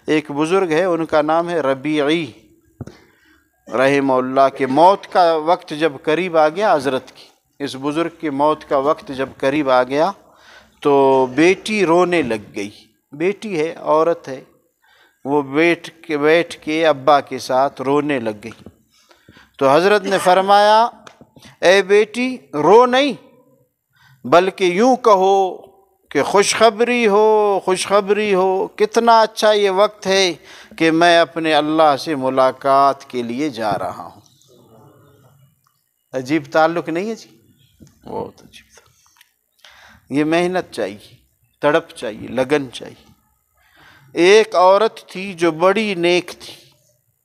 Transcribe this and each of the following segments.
ایک بزرگ ہے، ان کا نام ہے ربیعی رحمہ اللہ، کہ موت کا وقت جب قریب آ گیا حضرت کی، اس بزرگ کی موت کا وقت جب قریب آ گیا تو بیٹی رونے لگ گئی. بیٹی ہے، عورت ہے، وہ بیٹھ کے ابا کے ساتھ رونے لگ گئی. تو حضرت نے فرمایا اے بیٹی رو نہیں، بلکہ یوں کہو کہ خوشخبری ہو، کتنا اچھا یہ وقت ہے کہ میں اپنے اللہ سے ملاقات کے لیے جا رہا ہوں. عجیب تعلق نہیں ہے جی؟ بہت عجیب. یہ محنت چاہیے، تڑپ چاہیے، لگن چاہیے. ایک عورت تھی جو بڑی نیک تھی،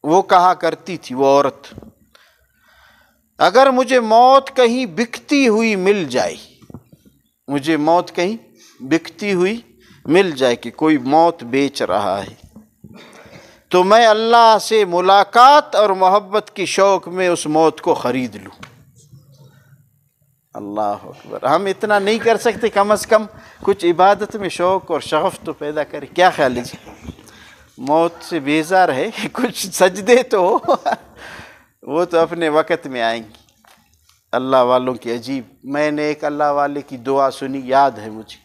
وہ کہا کرتی تھی وہ عورت، اگر مجھے موت کہیں بکتی ہوئی مل جائے، مجھے موت کہیں بکتی ہوئی مل جائے کہ کوئی موت بیچ رہا ہے، تو میں اللہ سے ملاقات اور محبت کی شوق میں اس موت کو خرید لوں. اللہ اکبر. ہم اتنا نہیں کر سکتے، کم از کم کچھ عبادت میں شوق اور شغف تو پیدا کریں. کیا خیال ہے جی؟ موت سے بیزار ہے، کچھ سجدے تو ہو. وہ تو اپنے وقت میں آئیں گی. اللہ والوں کی عجیب. میں نے ایک اللہ والے کی دعا سنی، یاد ہے مجھے،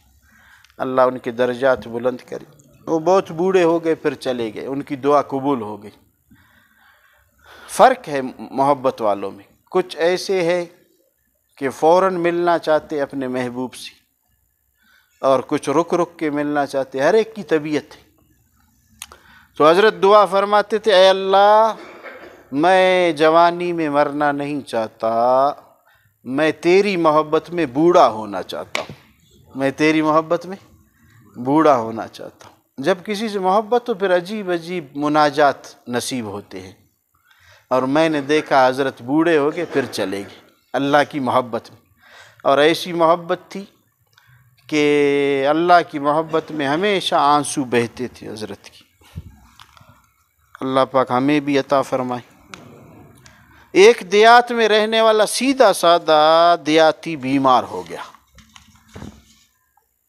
اللہ ان کے درجات بلند کرے. وہ بہت بوڑھے ہو گئے پھر چلے گئے، ان کی دعا قبول ہو گئی. فرق ہے محبت والوں میں. کچھ ایسے ہے کہ فوراً ملنا چاہتے اپنے محبوب سے، اور کچھ رک رک کے ملنا چاہتے. ہر ایک کی طبیعت ہے. تو حضرت دعا فرماتے تھے اے اللہ میں جوانی میں مرنا نہیں چاہتا، میں تیری محبت میں بوڑھا ہونا چاہتا ہوں. میں تیری محبت میں بوڑھا ہونا چاہتا ہوں. جب کسی سے محبت تو پھر عجیب عجیب مناجات نصیب ہوتے ہیں. اور میں نے دیکھا حضرت بوڑھے ہو گئے پھر چلے گئے اللہ کی محبت میں. اور ایسی محبت تھی کہ اللہ کی محبت میں ہمیشہ آنسو بہتے تھے حضرت کی. اللہ پاک ہمیں بھی عطا فرمائے. ایک دیہات میں رہنے والا سیدھا سادہ دیہاتی بیمار ہو گیا.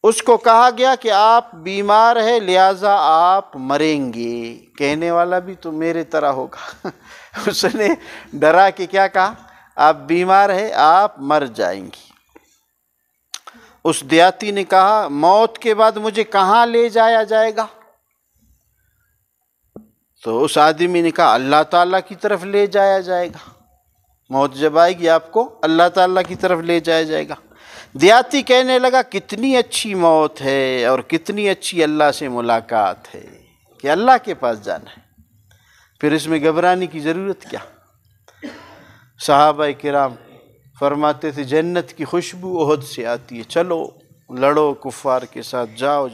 اس کو کہا گیا کہ آپ بیمار ہے لہٰذا آپ مریں گے. کہنے والا بھی تو میرے طرح ہوگا. اس نے ڈرا کہ کیا کہا، آپ بیمار ہے، آپ مر جائیں گی. اس دیہاتی نے کہا موت کے بعد مجھے کہاں لے جایا جائے گا؟ تو اس آدمی نے کہا اللہ تعالیٰ کی طرف لے جایا جائے گا. موت جب آئے گی آپ کو اللہ تعالیٰ کی طرف لے جایا جائے گا. دیہاتی کہنے لگا کتنی اچھی موت ہے اور کتنی اچھی اللہ سے ملاقات ہے کہ اللہ کے پاس جانا ہے، پھر اس میں گھبرانے کی ضرورت کیا؟ صحابہ کرام فرماتے تھے جنت کی خوشبو احد سے آتی ہے، چلو لڑو کفار کے ساتھ، جاؤ